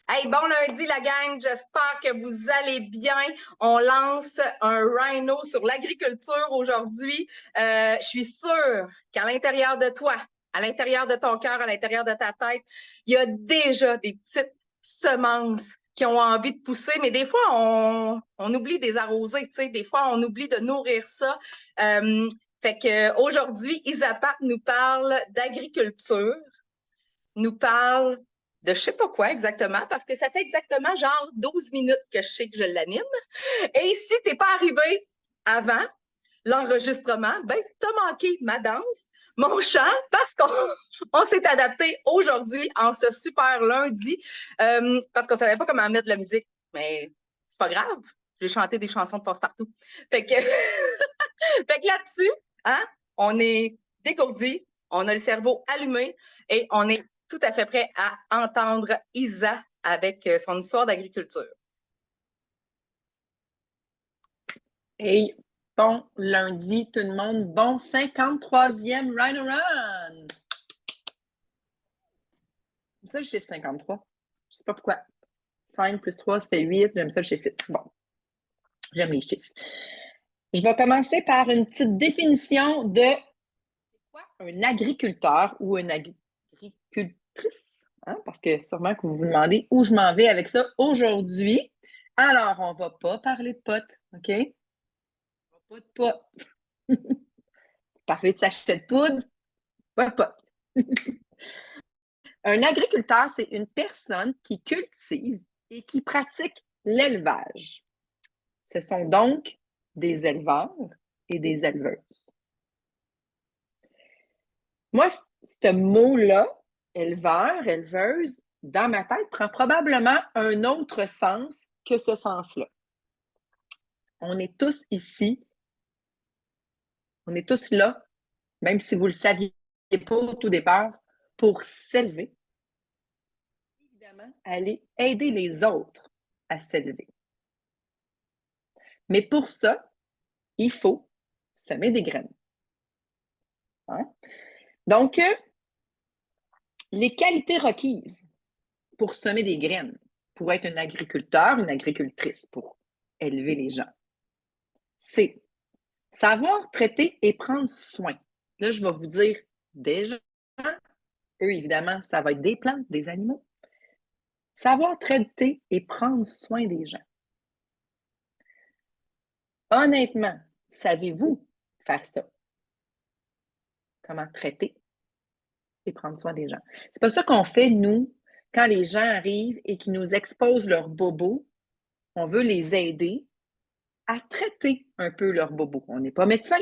Hey, bon lundi, la gang. J'espère que vous allez bien. On lance un rhino sur l'agriculture aujourd'hui. Je suis sûre qu'à l'intérieur de toi, à l'intérieur de ton cœur, à l'intérieur de ta tête, il y a déjà des petites semences qui ont envie de pousser, mais des fois, on oublie des arroser, tu sais. Des fois, on oublie de nourrir ça. Fait que aujourd'hui, Isapap nous parle d'agriculture, nous parle de je sais pas quoi exactement, parce que ça fait exactement genre 12 minutes que je sais que je l'anime. Et si t'es pas arrivé avant l'enregistrement, ben t'as manqué ma danse, mon chant, parce qu'on on s'est adapté aujourd'hui en ce super lundi, parce qu'on savait pas comment mettre la musique. Mais c'est pas grave, j'ai chanté des chansons de passe-partout. Fait que, fait que là-dessus, hein, on est dégourdi, on a le cerveau allumé et on est tout à fait prêt à entendre Isa avec son histoire d'agriculture. Hey, bon lundi tout le monde, bon 53e Rhino Run! J'aime ça le chiffre 53. Je sais pas pourquoi. 5 plus 3, ça fait 8. J'aime ça le chiffre 8. Bon, j'aime les chiffres. Je vais commencer par une petite définition de quoi un agriculteur ou une agricultrice. Hein? Parce que sûrement que vous vous demandez où je m'en vais avec ça aujourd'hui. Alors, on va pas parler de potes, OK? On va pas de potes. Parler de sachet de poudre, pas de potes. Un agriculteur, c'est une personne qui cultive et qui pratique l'élevage. Ce sont donc des éleveurs et des éleveuses. Moi, ce mot-là, éleveur, éleveuse, dans ma tête, prend probablement un autre sens que ce sens-là. On est tous ici, on est tous là, même si vous ne le saviez pas au tout départ, pour s'élever. Évidemment, aller aider les autres à s'élever. Mais pour ça, il faut semer des graines. Hein? Donc, les qualités requises pour semer des graines, pour être un agriculteur, une agricultrice, pour élever les gens, c'est savoir traiter et prendre soin. Là, je vais vous dire des gens, eux, évidemment, ça va être des plantes, des animaux. Savoir traiter et prendre soin des gens. Honnêtement, savez-vous faire ça? Comment traiter et prendre soin des gens? C'est pas ça qu'on fait, nous, quand les gens arrivent et qu'ils nous exposent leurs bobos. On veut les aider à traiter un peu leurs bobos. On n'est pas médecin,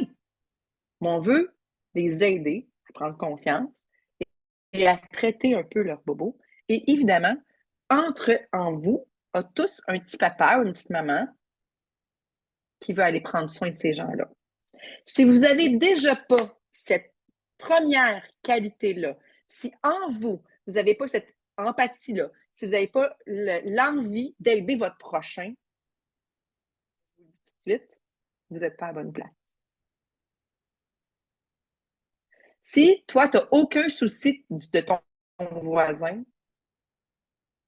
mais on veut les aider à prendre conscience et à traiter un peu leurs bobos. Et évidemment, en vous, a tous un petit papa ou une petite maman qui veut aller prendre soin de ces gens-là. Si vous n'avez déjà pas cette première qualité-là, si en vous, vous n'avez pas cette empathie-là, si vous n'avez pas l'envie d'aider votre prochain, je vous le dis tout de suite, vous n'êtes pas à la bonne place. Si toi, tu n'as aucun souci de ton voisin,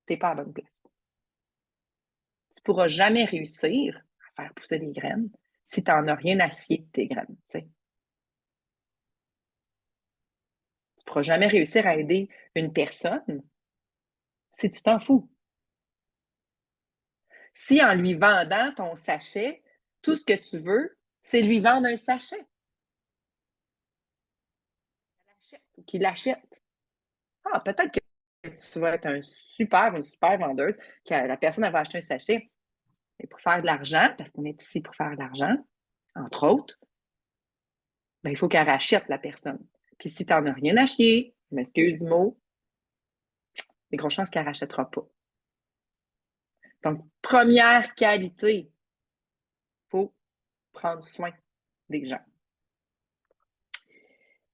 tu n'es pas à la bonne place. Tu ne pourras jamais réussir à faire pousser des graines si tu n'en as rien à scier de tes graines. Tu ne pourras jamais réussir à aider une personne si tu t'en fous. Si en lui vendant ton sachet, tout ce que tu veux, c'est lui vendre un sachet. Qu'il l'achète. Ah, peut-être que tu vas être une super vendeuse, que la personne va acheter un sachet. Et pour faire de l'argent, parce qu'on est ici pour faire de l'argent, entre autres, ben, il faut qu'elle rachète la personne. Puis si tu n'en as rien à chier, je m'excuse du mot, il y a grosses chances qu'elle ne rachètera pas. Donc, première qualité, il faut prendre soin des gens.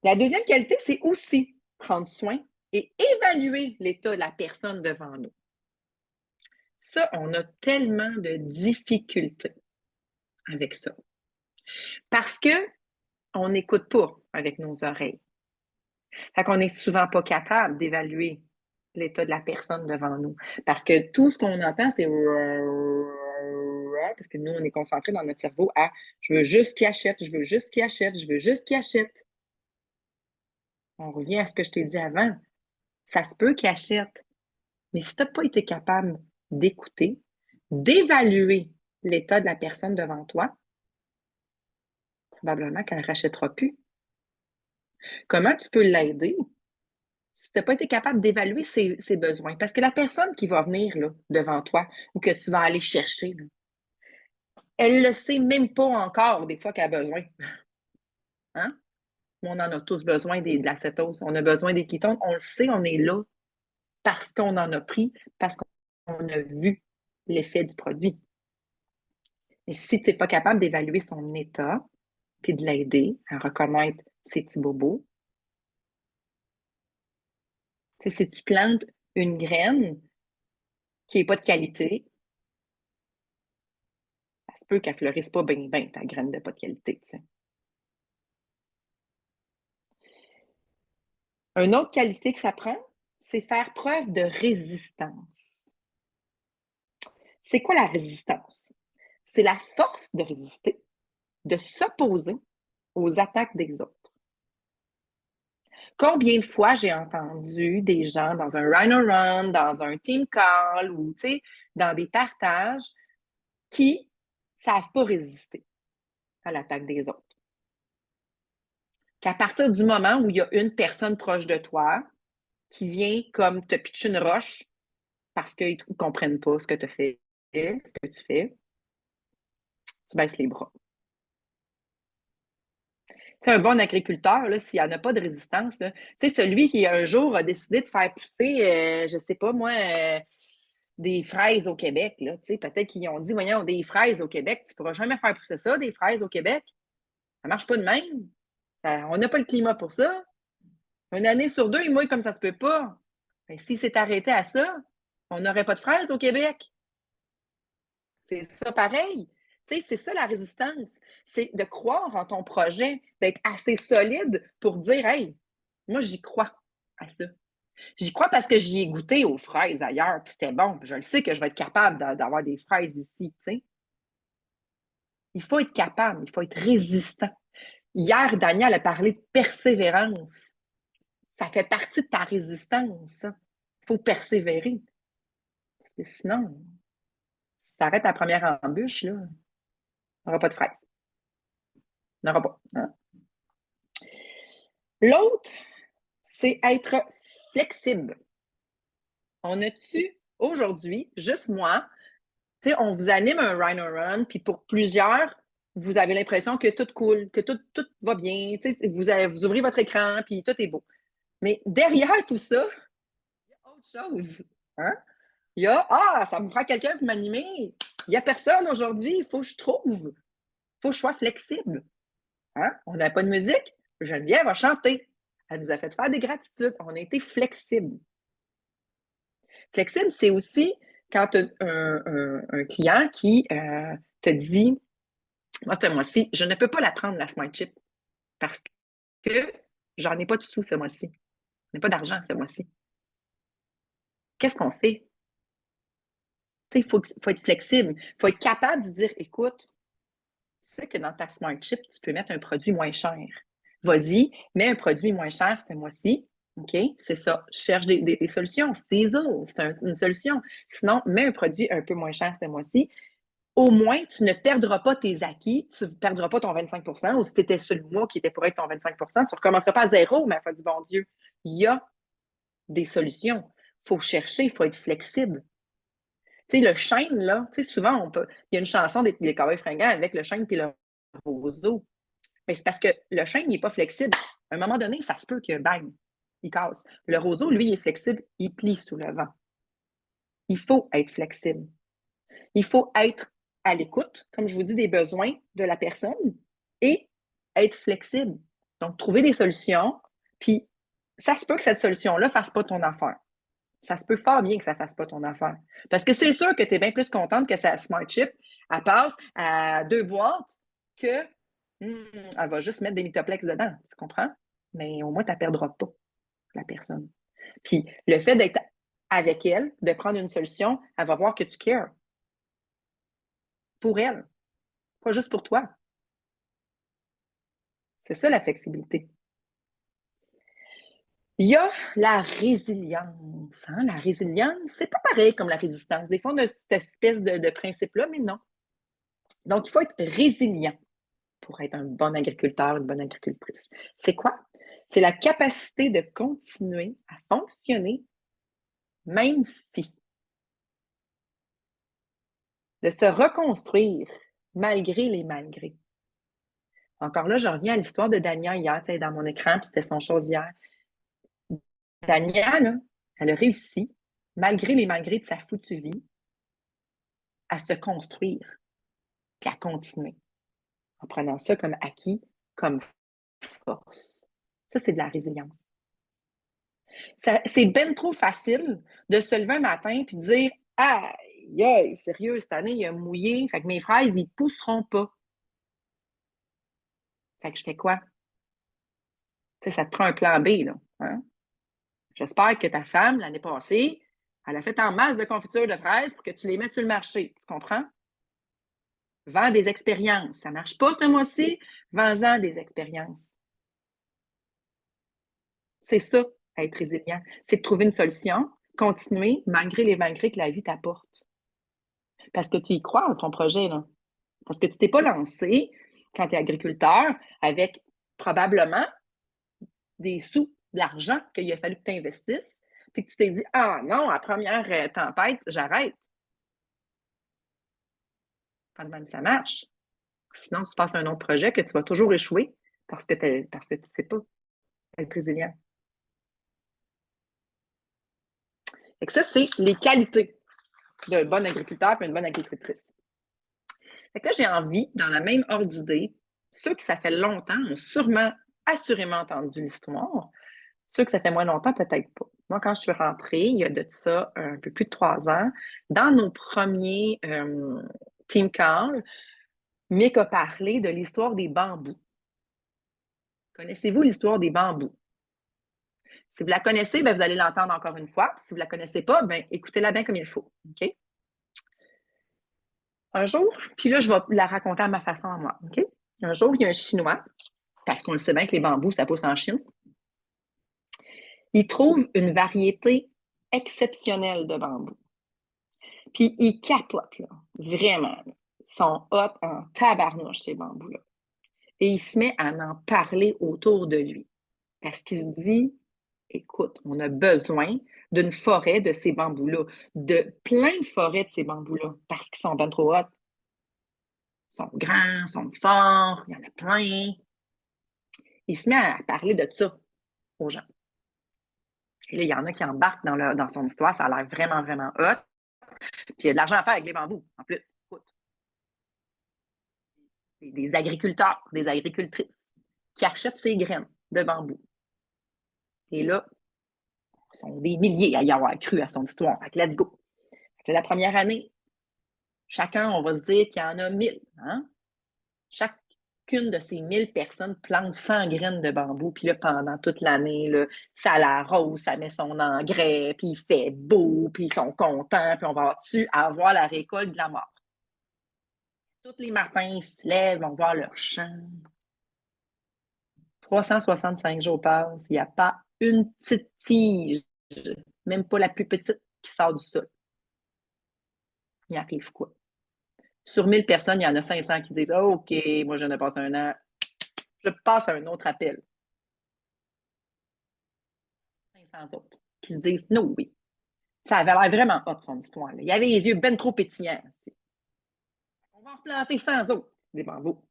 La deuxième qualité, c'est aussi prendre soin et évaluer l'état de la personne devant nous. Ça, on a tellement de difficultés avec ça. Parce qu'on n'écoute pas avec nos oreilles. Fait qu'on n'est souvent pas capable d'évaluer l'état de la personne devant nous. Parce que tout ce qu'on entend, c'est parce que nous, on est concentré dans notre cerveau à je veux juste qu'il achète, je veux juste qu'il achète, je veux juste qu'il achète. On revient à ce que je t'ai dit avant. Ça se peut qu'il achète. Mais si tu n'as pas été capable d'écouter, d'évaluer l'état de la personne devant toi, probablement qu'elle ne rachètera plus. Comment tu peux l'aider si tu n'as pas été capable d'évaluer ses besoins? Parce que la personne qui va venir là, devant toi ou que tu vas aller chercher, là, elle ne le sait même pas encore des fois qu'elle a besoin. Hein? On en a tous besoin de l'acétose, on a besoin des ketones, on le sait, on est là parce qu'on en a pris, parce qu'on a vu l'effet du produit. Et si tu n'es pas capable d'évaluer son état, puis de l'aider à reconnaître ses petits bobos, si tu plantes une graine qui n'est pas de qualité, ça se peut qu'elle ne fleurisse pas bien, bien, ta graine de pas de qualité. T'sais. Une autre qualité que ça prend, c'est faire preuve de résistance. C'est quoi la résistance? C'est la force de résister, de s'opposer aux attaques des autres. Combien de fois j'ai entendu des gens dans un run-around, dans un team call ou dans des partages qui ne savent pas résister à l'attaque des autres. Qu'à partir du moment où il y a une personne proche de toi qui vient comme te pitcher une roche parce qu'ils ne comprennent pas ce que tu fais, ce que tu fais, tu baisses les bras. C'est un bon agriculteur, s'il n'y en a pas de résistance, celui qui un jour a décidé de faire pousser, je ne sais pas moi, des fraises au Québec, peut-être qu'ils ont dit, voyons, des fraises au Québec, tu ne pourras jamais faire pousser ça, des fraises au Québec. Ça ne marche pas de même. On n'a pas le climat pour ça. Une année sur deux, il mouille comme ça se peut pas. Mais s'il s'est arrêté à ça, on n'aurait pas de fraises au Québec. C'est ça pareil. C'est ça la résistance. C'est de croire en ton projet, d'être assez solide pour dire, hey, moi, j'y crois à ça. J'y crois parce que j'y ai goûté aux fraises ailleurs, puis c'était bon. Je le sais que je vais être capable d'avoir des fraises ici. T'sais. Il faut être capable, il faut être résistant. Hier, Daniel a parlé de persévérance. Ça fait partie de ta résistance. Il faut persévérer. Parce que sinon, si ça arrête à la première embûche, là, on n'aura pas de fraises. On n'aura pas. Hein? L'autre, c'est être flexible. On a-tu aujourd'hui, juste moi, on vous anime un Rhino Run, puis pour plusieurs, vous avez l'impression que tout coule, que tout va bien, vous ouvrez votre écran, puis tout est beau. Mais derrière tout ça, il y a autre chose. Hein? Il y a, ça me prend quelqu'un pour m'animer. Il n'y a personne aujourd'hui, il faut que je trouve. Il faut que je sois flexible. Hein? On n'a pas de musique, Geneviève va chanter. Elle nous a fait faire des gratitudes. On a été flexible. Flexible, c'est aussi quand tu as un client qui te dit, moi, ce mois-ci, je ne peux pas la prendre, la Smart Chip, parce que j'en ai pas du tout ce mois-ci. Je n'ai pas d'argent ce mois-ci. Qu'est-ce qu'on fait? Il faut être flexible. Il faut être capable de dire, écoute, tu sais que dans ta Smart Chip, tu peux mettre un produit moins cher. Vas-y, mets un produit moins cher ce mois-ci. OK? C'est ça. Je cherche des solutions. Ciseaux, c'est une solution. Sinon, mets un produit un peu moins cher ce mois-ci. Au moins, tu ne perdras pas tes acquis, tu ne perdras pas ton 25 ou si tu étais sur le mois qui était pour être ton 25 tu ne recommenceras pas à zéro, mais foi du bon Dieu. Il y a des solutions. Il faut chercher, il faut être flexible. Tu sais, le chêne, là, tu sais, souvent, il y a une chanson des Cowboys fringants avec le chêne et le roseau. Mais c'est parce que le chêne, il n'est pas flexible. À un moment donné, ça se peut que, bang, il casse. Le roseau, lui, il est flexible, il plie sous le vent. Il faut être flexible. Il faut être à l'écoute, comme je vous dis, des besoins de la personne et être flexible. Donc, trouver des solutions, puis ça se peut que cette solution-là ne fasse pas ton affaire. Ça se peut fort bien que ça ne fasse pas ton affaire. Parce que c'est sûr que tu es bien plus contente que sa Smart Chip, elle passe à 2 boîtes que elle va juste mettre des Mythoplex dedans, tu comprends? Mais au moins, tu ne perdras pas, la personne. Puis le fait d'être avec elle, de prendre une solution, elle va voir que tu cares. Pour elle, pas juste pour toi. C'est ça la flexibilité. Il y a la résilience. Hein? La résilience, c'est pas pareil comme la résistance. Des fois, on a cette espèce de principe-là, mais non. Donc, il faut être résilient pour être un bon agriculteur, une bonne agricultrice. C'est quoi? C'est la capacité de continuer à fonctionner même si, de se reconstruire malgré les malgrés. Encore là, je reviens à l'histoire de Dania hier, dans mon écran, puis c'était son chose hier. Dania, là, elle a réussi, malgré les malgrés de sa foutue vie, à se construire, puis à continuer, en prenant ça comme acquis, comme force. Ça, c'est de la résilience. C'est ben trop facile de se lever un matin puis de dire « Aïe, aïe, sérieux, cette année, il a mouillé, fait que mes fraises, ils pousseront pas. » Fait que je fais quoi? Tu sais, ça te prend un plan B, là. Hein? J'espère que ta femme, l'année passée, elle a fait en masse de confitures de fraises pour que tu les mettes sur le marché. Tu comprends? Vends des expériences. Ça ne marche pas ce mois-ci, vends-en des expériences. C'est ça, être résilient. C'est de trouver une solution, continuer malgré les malgrés que la vie t'apporte. Parce que tu y crois en ton projet, là. Parce que tu ne t'es pas lancé quand tu es agriculteur avec probablement des sous, de l'argent qu'il a fallu que tu investisses, puis que tu t'es dit « Ah non, à première tempête, j'arrête. » Pas de même ça marche. Sinon, tu passes à un autre projet que tu vas toujours échouer parce que tu ne sais pas être résilient. Et que ça, c'est les qualités d'un bon agriculteur et une bonne agricultrice. Fait que là, j'ai envie, dans la même ordre d'idée, ceux que ça fait longtemps ont sûrement, assurément entendu l'histoire. Ceux que ça fait moins longtemps, peut-être pas. Moi, quand je suis rentrée, il y a de ça un peu plus de 3 ans, dans nos premiers team calls, Mick a parlé de l'histoire des bambous. Connaissez-vous l'histoire des bambous? Si vous la connaissez, bien, vous allez l'entendre encore une fois. Si vous ne la connaissez pas, bien, écoutez-la bien comme il faut. OK? Un jour, puis là, je vais la raconter à ma façon à moi. OK? Un jour, il y a un Chinois, parce qu'on le sait bien que les bambous, ça pousse en Chine. Il trouve une variété exceptionnelle de bambous. Puis il capote, là, vraiment. Là. Ils sont hot en tabarnouche, ces bambous-là. Et il se met à en parler autour de lui. Parce qu'il se dit, écoute, on a besoin d'une forêt de ces bambous-là, de plein de forêts de ces bambous-là, parce qu'ils sont bien trop hot. Ils sont grands, ils sont forts, il y en a plein. Il se met à parler de ça aux gens. Et là, il y en a qui embarquent dans son histoire, ça a l'air vraiment, vraiment hot. Puis il y a de l'argent à faire avec les bambous, en plus. Écoute. Des agriculteurs, des agricultrices qui achètent ces graines de bambou. Et là, ils sont des milliers à y avoir cru à son histoire. Fait que let's go. Fait que la première année, chacun, on va se dire qu'il y en a 1000. Hein? Chacune de ces 1000 personnes plante 100 graines de bambou. Puis là, pendant toute l'année, là, ça l'arrose, ça met son engrais, puis il fait beau, puis ils sont contents, puis on va avoir la récolte de la mort. Tous les matins, ils se lèvent, vont voir leur champ. 365 jours passent, il n'y a pas une petite tige, même pas la plus petite, qui sort du sol. Il arrive quoi? Sur 1000 personnes, il y en a 500 qui disent oh, « OK, moi, je viens de passer un an. Je passe à un autre appel. » 500 autres qui se disent « Non, oui. » Ça avait l'air vraiment hot, son histoire. Là. Il y avait les yeux ben trop pétillants. On va en replanter 100 autres, des bambous.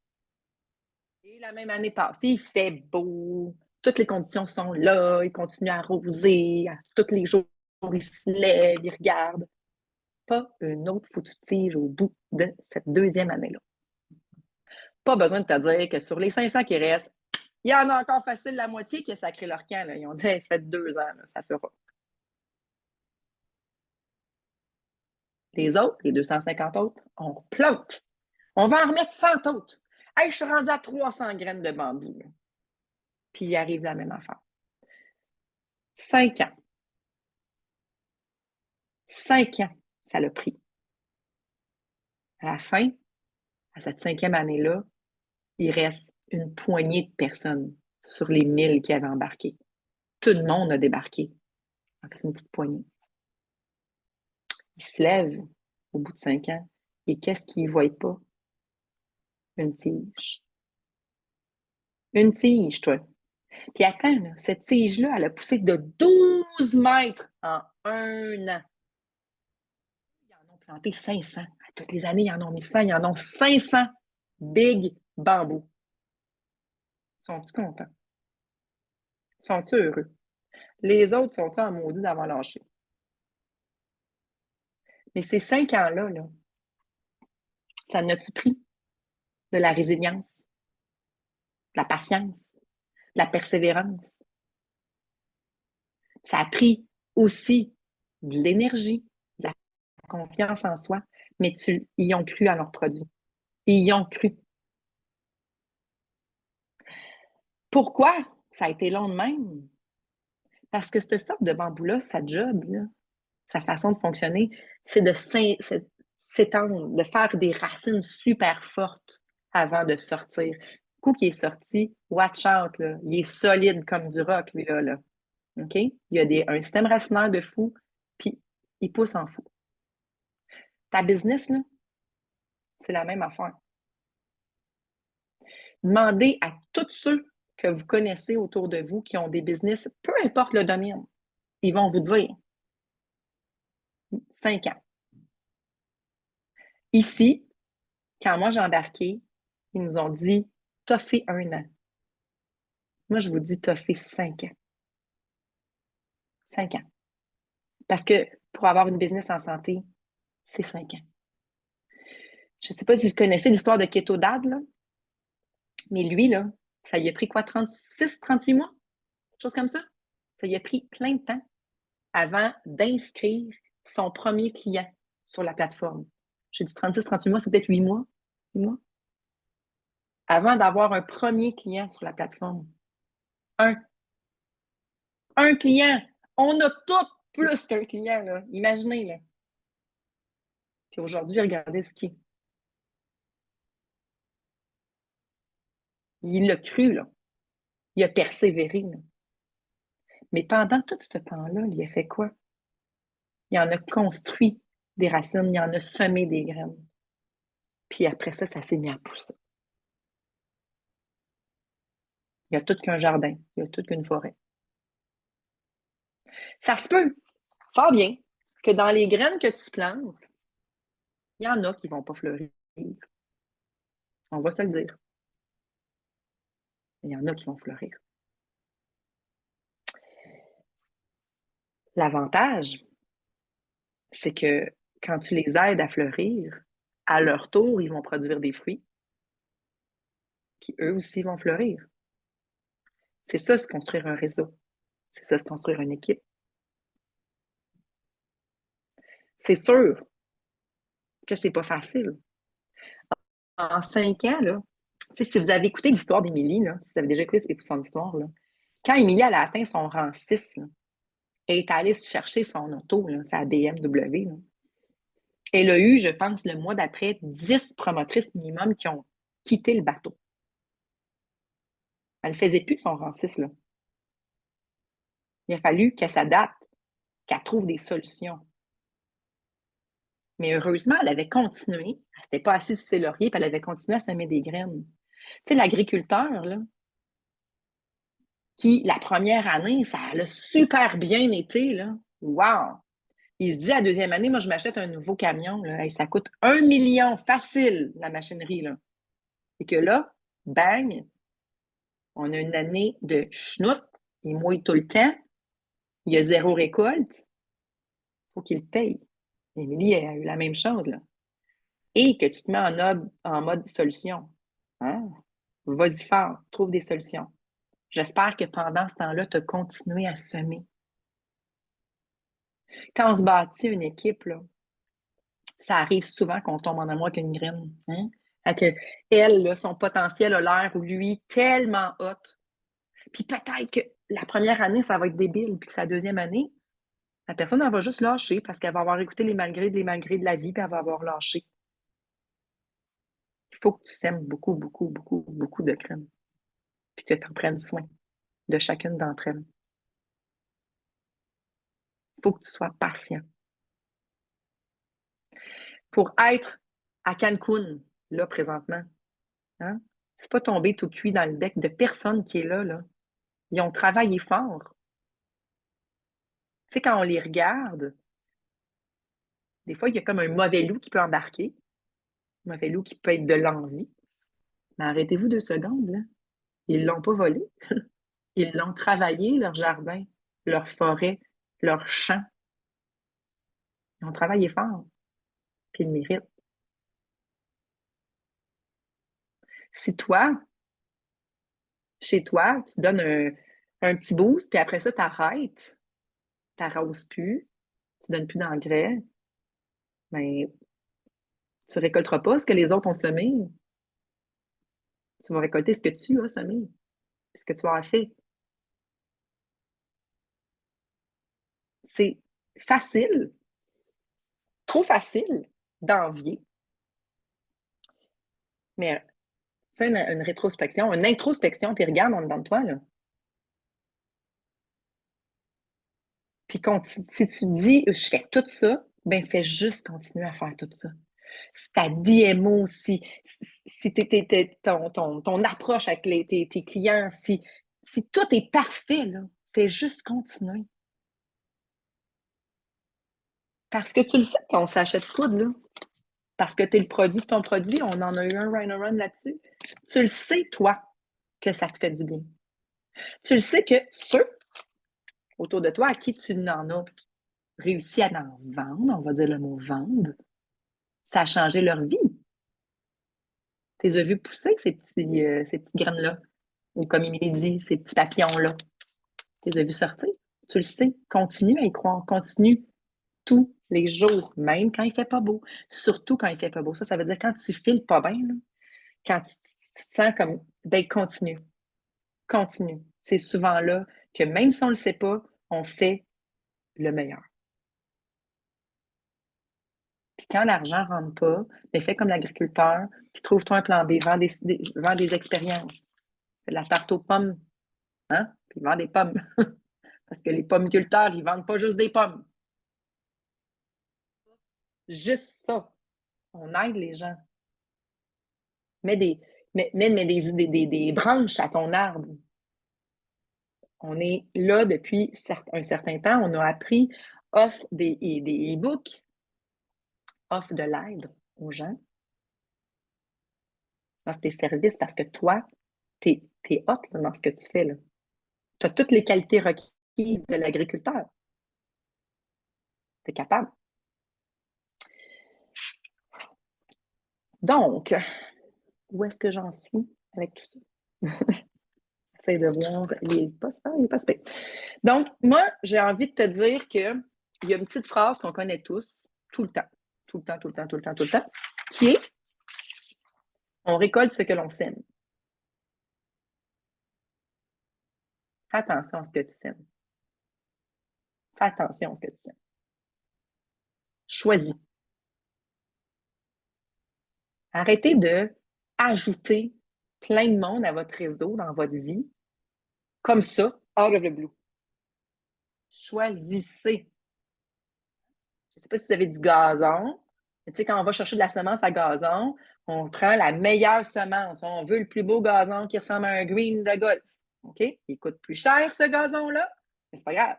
Et la même année passe, il fait beau, toutes les conditions sont là, il continue à arroser, tous les jours, il se lève, il regarde. Pas une autre foutue tige au bout de cette deuxième année-là. Pas besoin de te dire que sur les 500 qui restent, il y en a encore facile la moitié qui a sacré leur camp. Là. Ils ont dit hey, « ça fait 2 ans, là, ça fera. » Les autres, les 250 autres, on plante. On va en remettre 100 autres. Hey, je suis rendue à 300 graines de bambou. Là. Puis, il arrive la même affaire. 5 ans. 5 ans, ça l'a pris. À la fin, à cette 5e année-là, il reste une poignée de personnes sur les 1000 qui avaient embarqué. Tout le monde a débarqué. C'est une petite poignée. Il se lève au bout de 5 ans. Et qu'est-ce qu'il ne voit pas? Une tige. Une tige, toi. Puis attends, là, cette tige-là, elle a poussé de 12 mètres en 1 an. Ils en ont planté 500. À toutes les années, ils en ont mis 100. Ils en ont 500 big bambous. Sont-ils contents? Sont-ils heureux? Les autres sont-ils en maudit d'avoir lâché? Mais ces 5 ans-là, là, ça n'a-tu pris de la résilience, de la patience, de la persévérance? Ça a pris aussi de l'énergie, de la confiance en soi, mais ils ont cru à leurs produits. Ils y ont cru. Pourquoi ça a été long de même? Parce que cette sorte de bambou-là, sa job, là, sa façon de fonctionner, c'est de s'étendre, de faire des racines super fortes avant de sortir. Le coup qui est sorti, watch out, là, il est solide comme du roc, lui, là. OK? Il y a un système racinaire de fou, puis il pousse en fou. Ta business, là, c'est la même affaire. Demandez à tous ceux que vous connaissez autour de vous qui ont des business, peu importe le domaine, ils vont vous dire 5 ans. Ici, quand moi j'ai embarqué, ils nous ont dit t'as fait 1 an. Moi, je vous dis t'as fait 5 ans. 5 ans. Parce que pour avoir une business en santé, c'est 5 ans. Je ne sais pas si vous connaissez l'histoire de Keto Dad, là, mais lui, là, ça lui a pris quoi, 36, 38 mois? Quelque chose comme ça? Ça lui a pris plein de temps avant d'inscrire son premier client sur la plateforme. J'ai dit 36, 38 mois, c'est peut-être 8 mois. 8 mois. Avant d'avoir un premier client sur la plateforme. Un client. On a tout plus qu'un client, là. Imaginez, là. Puis aujourd'hui, regardez ce qu'il est. Il l'a cru, là. Il a persévéré, là. Mais pendant tout ce temps-là, il a fait quoi? Il en a construit des racines, il en a semé des graines. Puis après ça, ça s'est mis à pousser. Il y a tout qu'un jardin, il y a tout qu'une forêt. Ça se peut, fort bien, que dans les graines que tu plantes, il y en a qui ne vont pas fleurir. On va se le dire. Il y en a qui vont fleurir. L'avantage, c'est que quand tu les aides à fleurir, à leur tour, ils vont produire des fruits, qui eux aussi vont fleurir. C'est ça, se construire un réseau. C'est ça, se construire une équipe. C'est sûr que c'est pas facile. En 5 ans, là, si vous avez écouté l'histoire d'Émilie, si vous avez déjà écouté son histoire, là, quand Émilie a atteint son rang 6, là, elle est allée chercher son auto, là, sa BMW. Là. Elle a eu, je pense, le mois d'après, 10 promotrices minimum qui ont quitté le bateau. Elle ne faisait plus son rang 6. Là. Il a fallu qu'elle s'adapte, qu'elle trouve des solutions. Mais heureusement, elle avait continué. Elle ne s'était pas assise sur ses lauriers, puis elle avait continué à semer des graines. Tu sais, l'agriculteur, là, qui, la première année, ça a super bien été, là. Wow! Il se dit, la deuxième année, moi, je m'achète un nouveau camion, là, et ça coûte 1 million facile, la machinerie, là. Et que là, bang, on a une année de schnout, il mouille tout le temps, il y a 0 récolte, il faut qu'il paye. Émilie a eu la même chose, là. Et que tu te mets en mode solution. Hein? Vas-y fort, trouve des solutions. J'espère que pendant ce temps-là, tu as continué à semer. Quand on se bâtit une équipe, là, ça arrive souvent qu'on tombe en amour avec une graine. Hein? Elle, là, son potentiel a l'air, lui, tellement hot. Puis peut-être que la première année, ça va être débile, puis que sa deuxième année, La personne, elle va juste lâcher parce qu'elle va avoir écouté les malgrés de la vie, puis elle va avoir lâché. Il faut que tu sèmes beaucoup, beaucoup, beaucoup, beaucoup de graines, puis que tu en prennes soin de chacune d'entre elles. Il faut que tu sois patient. Pour être à Cancun, là, présentement, hein, c'est pas tombé tout cuit dans le bec de personne qui est là, là. Ils ont travaillé fort. Tu sais, quand on les regarde, des fois, il y a comme un mauvais loup qui peut embarquer, un mauvais loup qui peut être de l'envie. Mais arrêtez-vous 2 secondes, là. Ils l'ont pas volé. Ils l'ont travaillé, leur jardin, leur forêt, leur champ. Ils ont travaillé fort, puis ils le méritent. Si toi, chez toi, tu donnes un petit boost, puis après ça, tu arrêtes, tu n'arroses plus, tu ne donnes plus d'engrais, mais tu ne récolteras pas ce que les autres ont semé. Tu vas récolter ce que tu as semé, ce que tu as fait. C'est facile, trop facile d'envier, mais fais une rétrospection, une introspection, puis regarde en dedans de toi, là. Puis si tu dis, je fais tout ça, ben fais juste continuer à faire tout ça. Si ta DMO, si ton approche avec tes clients, si tout est parfait, là, fais juste continuer. Parce que tu le sais qu'on s'achète poudre, là. Parce que tu es le produit de ton produit, on en a eu un Rhino Run là-dessus. Tu le sais, toi, que ça te fait du bien. Tu le sais que ceux autour de toi à qui tu n'en as réussi à en vendre, on va dire le mot vendre, ça a changé leur vie. Tu les as vus pousser, ces petites graines-là. Ou comme Émilie dit, ces petits papillons-là. Tu les as vus sortir. Tu le sais. Continue à y croire. Continue tous les jours, même quand il ne fait pas beau. Surtout quand il ne fait pas beau. Ça veut dire quand tu files pas bien, là, quand tu te sens comme, ben continue. Continue. C'est souvent là que même si on ne le sait pas, on fait le meilleur. Puis quand l'argent ne rentre pas, ben fais comme l'agriculteur, puis trouve-toi un plan B, vends des expériences. Fais de la tarte aux pommes, hein? Puis vends des pommes. Parce que les pommiculteurs, ils ne vendent pas juste des pommes. Juste ça. On aide les gens. Mets des branches à ton arbre. On est là depuis un certain temps. On a appris, offre des e-books, offre de l'aide aux gens, offre des services parce que toi, tu es hot là, dans ce que tu fais. Tu as toutes les qualités requises de l'agriculteur. Tu es capable. Donc, où est-ce que j'en suis avec tout ça? J'essaie de voir. Il n'est pas super. Donc, moi, j'ai envie de te dire qu'il y a une petite phrase qu'on connaît tous, tout le temps, tout le temps, tout le temps, tout le temps, tout le temps, qui est on récolte ce que l'on sème. Fais attention à ce que tu sèmes. Fais attention à ce que tu sèmes. Choisis. Arrêtez de ajouter plein de monde à votre réseau, dans votre vie, comme ça, out of the blue. Choisissez. Je ne sais pas si vous avez du gazon. Tu sais, quand on va chercher de la semence à gazon, on prend la meilleure semence. On veut le plus beau gazon qui ressemble à un green de golf. OK? Il coûte plus cher, ce gazon-là, mais c'est pas grave.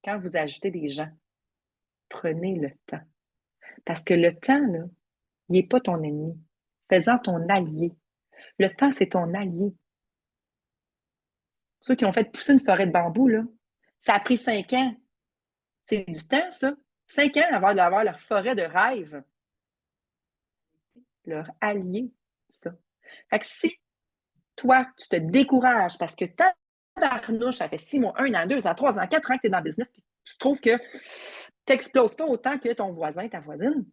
Quand vous ajoutez des gens, prenez le temps. Parce que le temps, là, il n'est pas ton ennemi. Fais-en ton allié. Le temps, c'est ton allié. Ceux qui ont fait pousser une forêt de bambou, là, ça a pris 5 ans. C'est du temps, ça. 5 ans avant d'avoir leur forêt de rêve. Leur allié, ça. Fait que si toi, tu te décourages parce que ta barnouche, ça fait 6 mois, 1 an, 2 ans, 3 ans, 4 ans que tu es dans le business, puis tu trouves que tu n'exploses pas autant que ton voisin, ta voisine,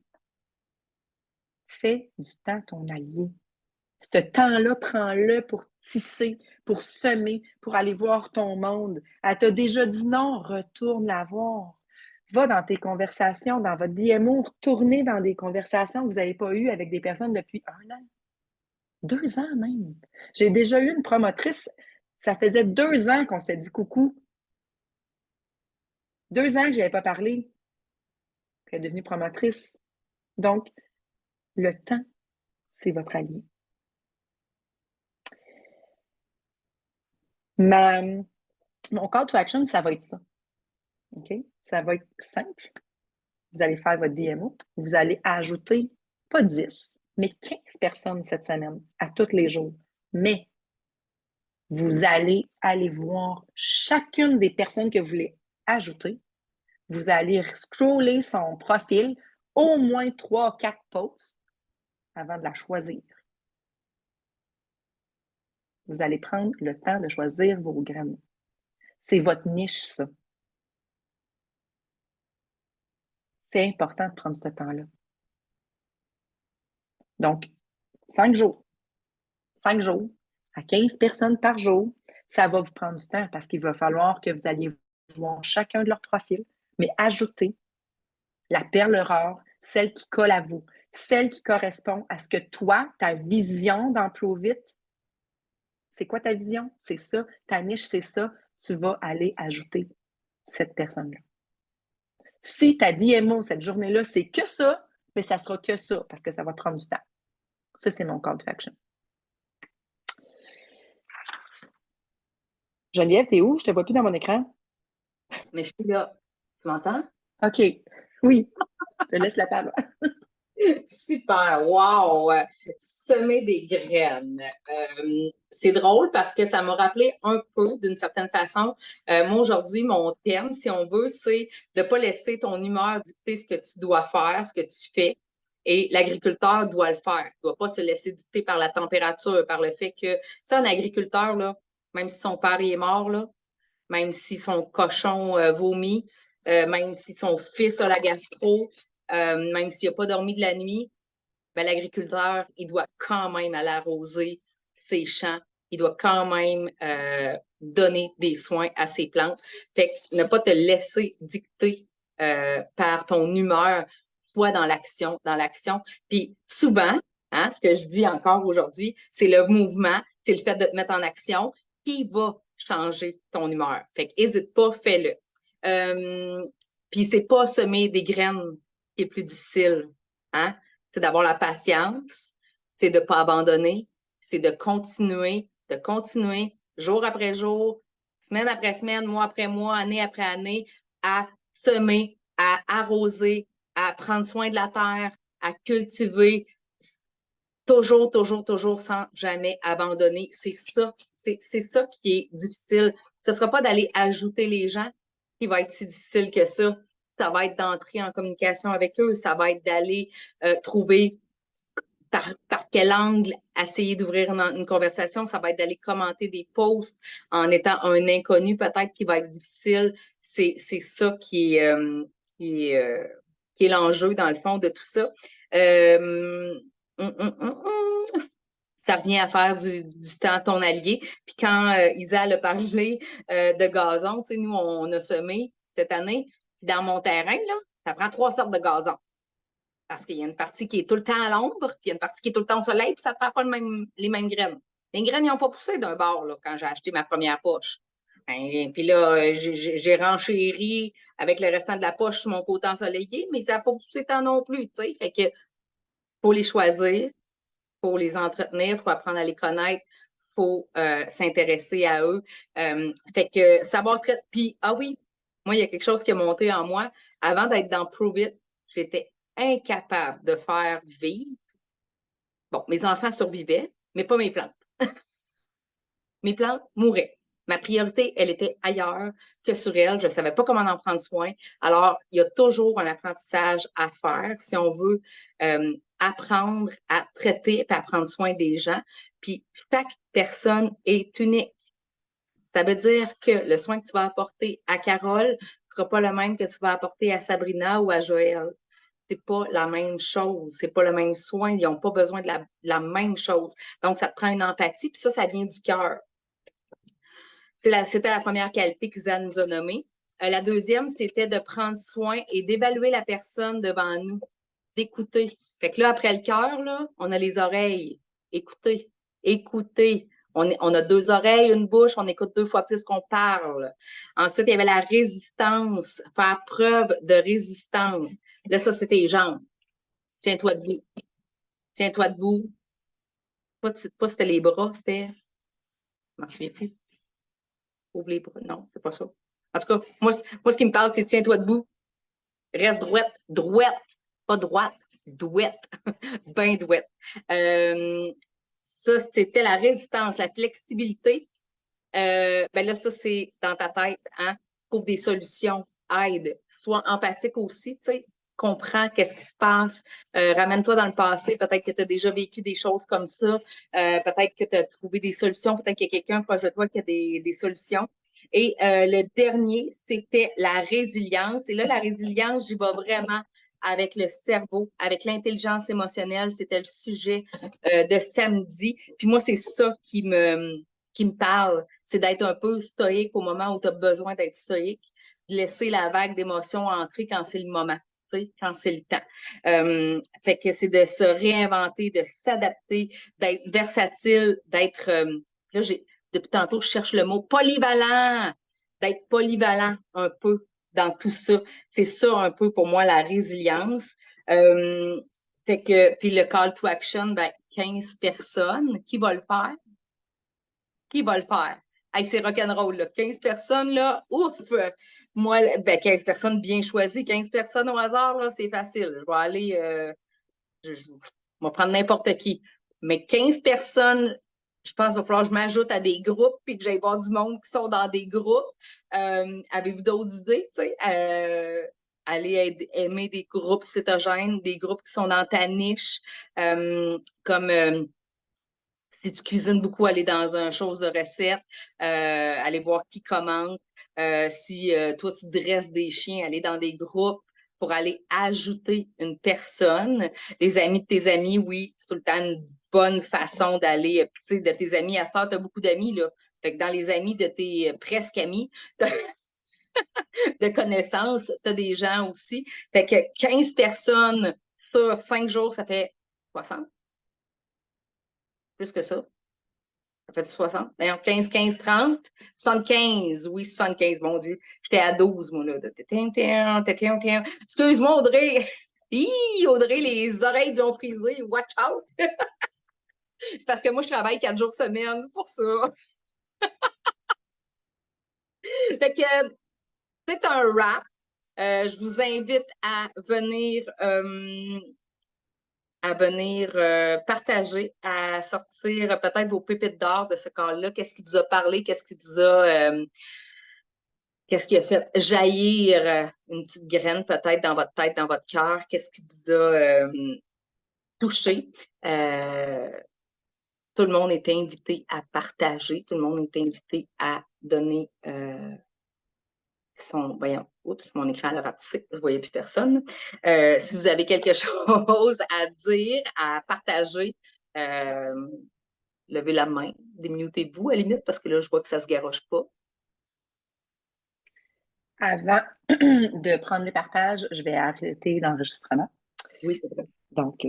fais du temps ton allié. Ce temps-là, prends-le pour tisser, pour semer, pour aller voir ton monde. Elle t'a déjà dit non, retourne la voir. Va dans tes conversations, dans votre DMO, retournez dans des conversations que vous n'avez pas eues avec des personnes depuis 1 an, 2 ans même. J'ai déjà eu une promotrice, ça faisait 2 ans qu'on s'était dit coucou. 2 ans que je n'avais pas parlé. Puis elle est devenue promotrice. Donc, le temps, c'est votre allié. Mon call to action, ça va être ça. OK? Ça va être simple. Vous allez faire votre DMO. Vous allez ajouter, pas 10, mais 15 personnes cette semaine, à tous les jours. Mais vous allez aller voir chacune des personnes que vous voulez ajouter. Vous allez scroller son profil, au moins 3 ou 4 posts avant de la choisir. Vous allez prendre le temps de choisir vos graines. C'est votre niche, ça. C'est important de prendre ce temps-là. Donc, 5 jours. 5 jours à 15 personnes par jour, ça va vous prendre du temps parce qu'il va falloir que vous alliez voir chacun de leurs profils, mais ajouter la perle rare, celle qui colle à vous, celle qui correspond à ce que toi, ta vision d'Emploi Vite, c'est quoi ta vision? C'est ça. Ta niche, c'est ça. Tu vas aller ajouter cette personne-là. Si ta DMO, cette journée-là, c'est que ça, mais ça sera que ça parce que ça va prendre du temps. Ça, c'est mon call to action. Geneviève, t'es où? Je te vois plus dans mon écran. Mais je suis là. Tu m'entends? OK. Oui. Je te laisse la parole. Super, wow! Semer des graines. C'est drôle parce que ça m'a rappelé un peu, d'une certaine façon. Moi, aujourd'hui, mon thème, si on veut, c'est de ne pas laisser ton humeur dicter ce que tu dois faire, ce que tu fais. Et l'agriculteur doit le faire. Il ne doit pas se laisser dicter par la température, par le fait que, tu sais, un agriculteur, là, même si son père est mort, là, même si son cochon vomit, même si son fils a la gastro, même s'il n'a pas dormi de la nuit, ben, l'agriculteur, il doit quand même aller arroser ses champs. Il doit quand même donner des soins à ses plantes. Fait que ne pas te laisser dicter par ton humeur, toi dans l'action, dans l'action. Puis souvent, hein, ce que je dis encore aujourd'hui, c'est le mouvement, c'est le fait de te mettre en action qui va changer ton humeur. Fait que n'hésite pas, fais-le. Puis c'est pas semer des graines qui est plus difficile, hein? C'est d'avoir la patience, c'est de ne pas abandonner, c'est de continuer, jour après jour, semaine après semaine, mois après mois, année après année, à semer, à arroser, à prendre soin de la terre, à cultiver, toujours, toujours, toujours, sans jamais abandonner. C'est ça qui est difficile. Ce ne sera pas d'aller ajouter les gens qui va être si difficile que ça. Ça va être d'entrer en communication avec eux. Ça va être d'aller trouver par quel angle essayer d'ouvrir une conversation. Ça va être d'aller commenter des posts en étant un inconnu peut-être qui va être difficile. C'est ça qui est l'enjeu dans le fond de tout ça. Ça revient à faire du temps ton allié. Puis quand Isa a parlé de gazon, tu sais, nous, on a semé cette année. Dans mon terrain, là, ça prend 3 sortes de gazon. Parce qu'il y a une partie qui est tout le temps à l'ombre, puis il y a une partie qui est tout le temps au soleil, puis ça ne prend pas les mêmes graines. Les graines n'ont pas poussé d'un bord là, quand j'ai acheté ma première poche. Et puis là, j'ai renchéri avec le restant de la poche sur mon côté ensoleillé, mais ça n'a pas poussé tant non plus. T'sais. Fait que faut les choisir, faut les entretenir, faut apprendre à les connaître, faut s'intéresser à eux. Fait que savoir traiter. Puis, ah oui, moi, il y a quelque chose qui a monté en moi. Avant d'être dans Prove It, j'étais incapable de faire vivre. Bon, mes enfants survivaient, mais pas mes plantes. Mes plantes mouraient. Ma priorité, elle était ailleurs que sur elles. Je ne savais pas comment en prendre soin. Alors, il y a toujours un apprentissage à faire si on veut apprendre à traiter et à prendre soin des gens. Puis, chaque personne est unique. Ça veut dire que le soin que tu vas apporter à Carole ne sera pas le même que tu vas apporter à Sabrina ou à Joël. C'est pas la même chose, c'est pas le même soin, ils n'ont pas besoin de la même chose. Donc, ça te prend une empathie, puis ça vient du cœur. C'était la première qualité que Zan nous a nommée. La deuxième, c'était de prendre soin et d'évaluer la personne devant nous, d'écouter. Fait que là, après le cœur, là, on a les oreilles. Écouter, écouter. On a deux oreilles, une bouche, on écoute 2 fois plus qu'on parle. Ensuite, il y avait la résistance, faire preuve de résistance. Là, ça, c'était les jambes. Tiens-toi debout. Tiens-toi debout. Pas c'était les bras, c'était. Je m'en souviens plus. Ouvre les bras. Non, c'est pas ça. En tout cas, moi ce qui me parle, c'est tiens-toi debout. Reste droite. Droite. Pas droite. Douette. Ben douette. Ça, c'était la résistance, la flexibilité. Ben là, ça, c'est dans ta tête, hein? Trouve des solutions, aide. Sois empathique aussi, tu sais. Comprends qu'est-ce qui se passe. Ramène-toi dans le passé. Peut-être que tu as déjà vécu des choses comme ça. Peut-être que tu as trouvé des solutions. Peut-être qu'il y a quelqu'un proche de toi qui a des solutions. Et le dernier, c'était la résilience. Et là, la résilience, j'y vais vraiment avec le cerveau, avec l'intelligence émotionnelle. C'était le sujet de samedi. Puis moi, c'est ça qui me parle. C'est d'être un peu stoïque au moment où tu as besoin d'être stoïque, de laisser la vague d'émotions entrer quand c'est le moment, quand c'est le temps. Fait que c'est de se réinventer, de s'adapter, d'être versatile, d'être... là, depuis tantôt, je cherche le mot polyvalent, d'être polyvalent un peu dans tout ça. C'est ça un peu pour moi la résilience. Fait que, puis le call to action, ben, 15 personnes, qui va le faire? Qui va le faire? Hey, c'est rock'n'roll, là. 15 personnes, là, ouf! Moi, ben, 15 personnes bien choisies, 15 personnes au hasard, là, c'est facile. Je vais aller, je vais prendre n'importe qui. Mais 15 personnes, je pense qu'il va falloir que je m'ajoute à des groupes et que j'aille voir du monde qui sont dans des groupes. Avez-vous d'autres idées, tu sais? Aller aimer des groupes cétogènes, des groupes qui sont dans ta niche, comme si tu cuisines beaucoup, aller dans un chose de recette, aller voir qui commande. Si toi, tu dresses des chiens, aller dans des groupes pour aller ajouter une personne. Les amis de tes amis, oui, c'est tout le temps une bonne façon d'aller, tu sais, de tes amis. À ce temps, tu as beaucoup d'amis, là. Fait que dans les amis de tes presque amis, de connaissances, tu as des gens aussi. Fait que 15 personnes sur 5 jours, ça fait 60. Plus que ça. Ça fait 60. D'ailleurs, 15, 15, 30. 75. Oui, 75, mon Dieu. J'étais à 12, moi, là. Excuse-moi, Audrey. Hi, Audrey, les oreilles du ont frisé. Watch out. C'est parce que moi, je travaille 4 jours semaine pour ça. Fait que c'est un wrap. Je vous invite à venir partager, à sortir peut-être vos pépites d'or de ce cas-là. Qu'est-ce qui vous a parlé? Qu'est-ce qui a fait jaillir une petite graine peut-être dans votre tête, dans votre cœur? Qu'est-ce qui vous a touché? Tout le monde est invité à partager. Tout le monde est invité à donner voyons, oups, mon écran a rapetissé, je ne voyais plus personne. Si vous avez quelque chose à dire, à partager, levez la main, démutez-vous à la limite, parce que là, je vois que ça ne se garoche pas. Avant de prendre les partages, je vais arrêter l'enregistrement. Oui, c'est vrai. Donc,